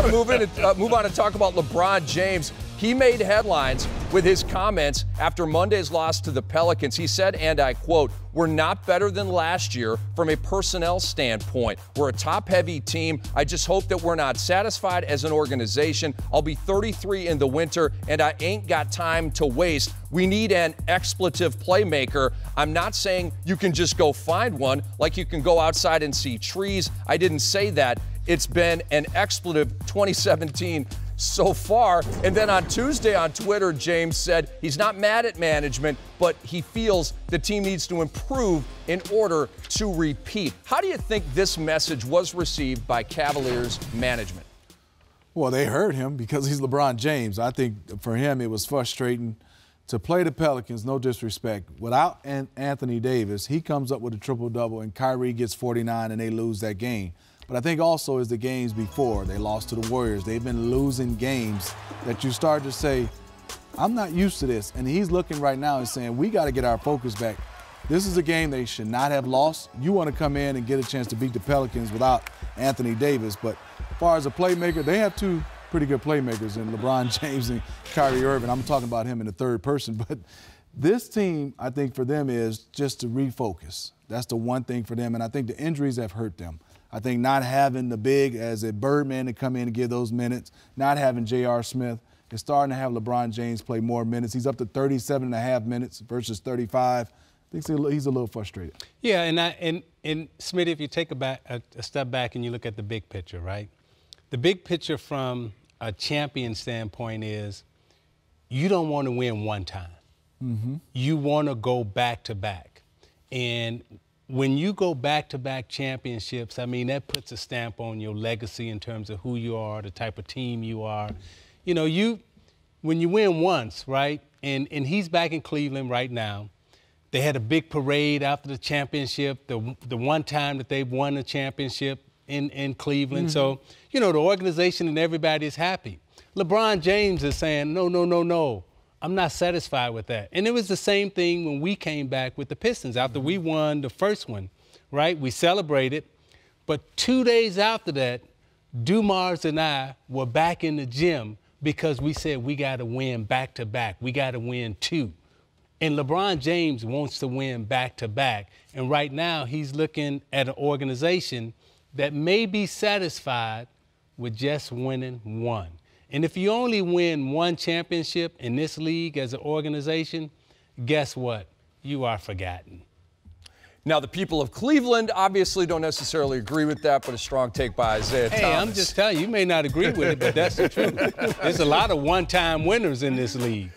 got to move on and talk about LeBron James. He made headlines with his comments after Monday's loss to the Pelicans. He said, and I quote, "We're not better than last year from a personnel standpoint. We're a top-heavy team. I just hope that we're not satisfied as an organization. I'll be 33 in the winter, and I ain't got time to waste. We need an expletive playmaker. I'm not saying you can just go find one, like you can go outside and see trees. I didn't say that. It's been an expletive 2017 so far." And then on Tuesday on Twitter, James said he's not mad at management, but he feels the team needs to improve in order to repeat. How do you think this message was received by Cavaliers management? Well, they heard him because he's LeBron James. I think for him it was frustrating to play the Pelicans, no disrespect. Without Anthony Davis, he comes up with a triple-double, and Kyrie gets 49, and they lose that game. But I think also is the games before. They lost to the Warriors. They've been losing games that you start to say, I'm not used to this. And he's looking right now and saying, we got to get our focus back. This is a game they should not have lost. You want to come in and get a chance to beat the Pelicans without Anthony Davis. But as far as a playmaker, they have two pretty good playmakers in LeBron James and Kyrie Irving. I'm talking about him in the third person. But this team, I think for them is just to refocus. That's the one thing for them. And I think the injuries have hurt them. I think not having the big as a Birdman to come in and give those minutes, not having J.R. Smith, is starting to have LeBron James play more minutes. He's up to 37.5 minutes versus 35. I think he's a little frustrated. Yeah, and Smitty, if you take a step back and you look at the big picture, right? The big picture from a champion standpoint is you don't want to win one time. Mm-hmm. You want to go back-to-back. And when you go back-to-back championships, I mean, that puts a stamp on your legacy in terms of who you are, the type of team you are. You know, when you win once, right, and he's back in Cleveland right now. They had a big parade after the championship, the one time that they've won a championship in Cleveland. Mm-hmm. So, you know, the organization and everybody is happy. LeBron James is saying, no. I'm not satisfied with that. And it was the same thing when we came back with the Pistons after we won the first one, right? We celebrated. But 2 days after that, Dumars and I were back in the gym because we said we got to win back-to-back. We got to win two. And LeBron James wants to win back-to-back. And right now he's looking at an organization that may be satisfied with just winning one. And if you only win one championship in this league as an organization, guess what? You are forgotten. Now, the people of Cleveland obviously don't necessarily agree with that, but a strong take by Isiah Thomas. Hey, I'm just telling you, you may not agree with it, but that's the truth. There's a lot of one-time winners in this league.